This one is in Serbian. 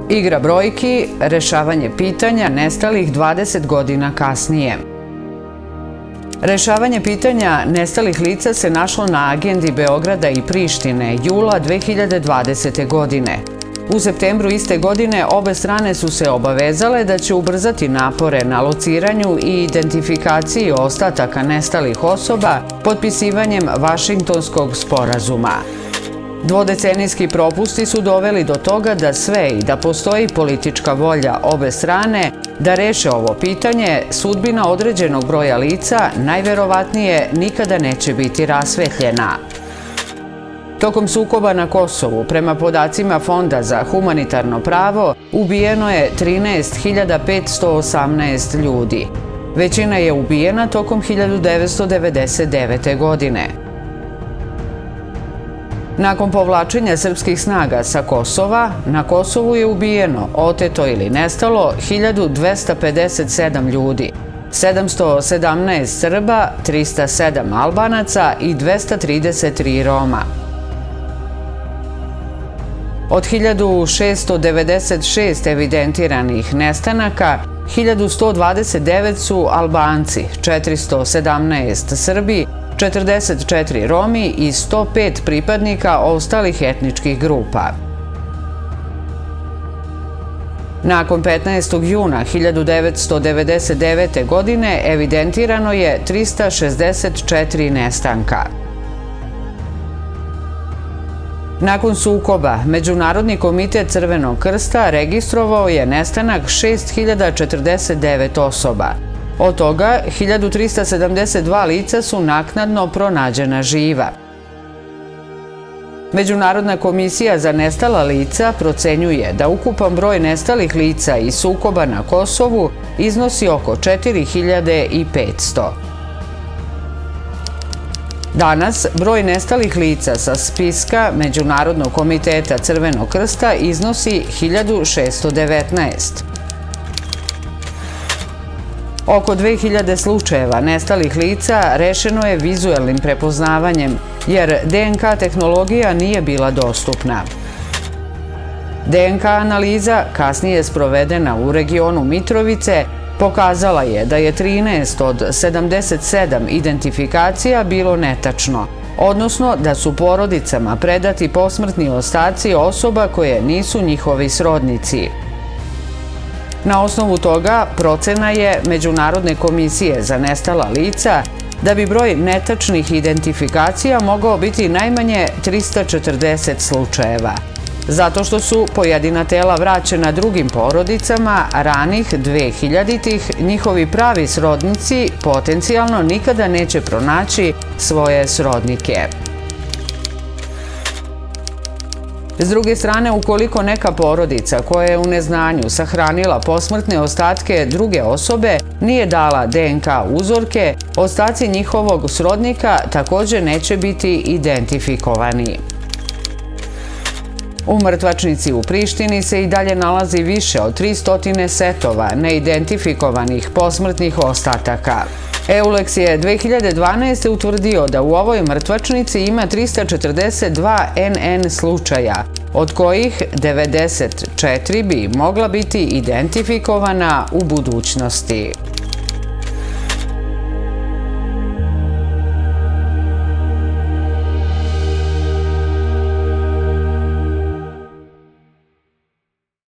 Igra brojki, rešavanje pitanja nestalih 20 godina kasnije. Rešavanje pitanja nestalih lica se našlo na agendi Beograda i Prištine jula 2020. godine. U septembru iste godine obe strane su se obavezale da će ubrzati napore na lociranju i identifikaciji ostataka nestalih osoba potpisivanjem Vašingtonskog sporazuma. Dvodecenijski propusti su doveli do toga da sve i da postoji politička volja obe strane da reše ovo pitanje, sudbina određenog broja lica najverovatnije nikada neće biti rasvetljena. Tokom sukoba na Kosovu, prema podacima Fonda za humanitarno pravo, ubijeno je 13.518 ljudi. Većina je ubijena tokom 1999. godine. Nakon povlačenja srpskih snaga sa Kosova, na Kosovu je ubijeno, oteto ili nestalo 1257 ljudi, 717 Srba, 307 Albanaca i 233 Roma. Od 1696 evidentiranih nestanaka, 1129 su Albanci, 417 Srbi, 44 Romi i 105 pripadnika ostalih etničkih grupa. Nakon 15. juna 1999. godine evidentirano je 364 nestanka. Nakon sukoba, Međunarodni komitet Crvenog krsta registrovao je nestanak 6049 osoba. Od toga, 1372 lica su naknadno pronađena živa. Međunarodna komisija za nestala lica procenjuje da ukupan broj nestalih lica iz sukoba na Kosovu iznosi oko 4500. Danas, broj nestalih lica sa spiska Međunarodnog komiteta Crvenog krsta iznosi 1619. Oko 2000 slučajeva nestalih lica rešeno je vizuelnim prepoznavanjem, jer DNK tehnologija nije bila dostupna. DNK analiza, kasnije sprovedena u regionu Mitrovice, pokazala je da je 13 od 77 identifikacija bilo netačno, odnosno da su porodicama predati posmrtni ostaci osoba koje nisu njihovi srodnici. Na osnovu toga procena je Međunarodne komisije za nestala lica da bi broj netačnih identifikacija mogao biti najmanje 340 slučajeva, zato što su pojedina tela vraćena drugim porodicama ranih 2000-ih, njihovi pravi srodnici potencijalno nikada neće pronaći svoje srodnike. S druge strane, ukoliko neka porodica koja je u neznanju sahranila posmrtne ostatke druge osobe nije dala DNK uzorke, ostaci njihovog srodnika također neće biti identifikovani. U mrtvačnici u Prištini se i dalje nalazi više od 300 setova neidentifikovanih posmrtnih ostataka. EULEX je 2012. utvrdio da u ovoj mrtvačnici ima 342 NN slučaja, od kojih 94 bi mogla biti identifikovana u budućnosti.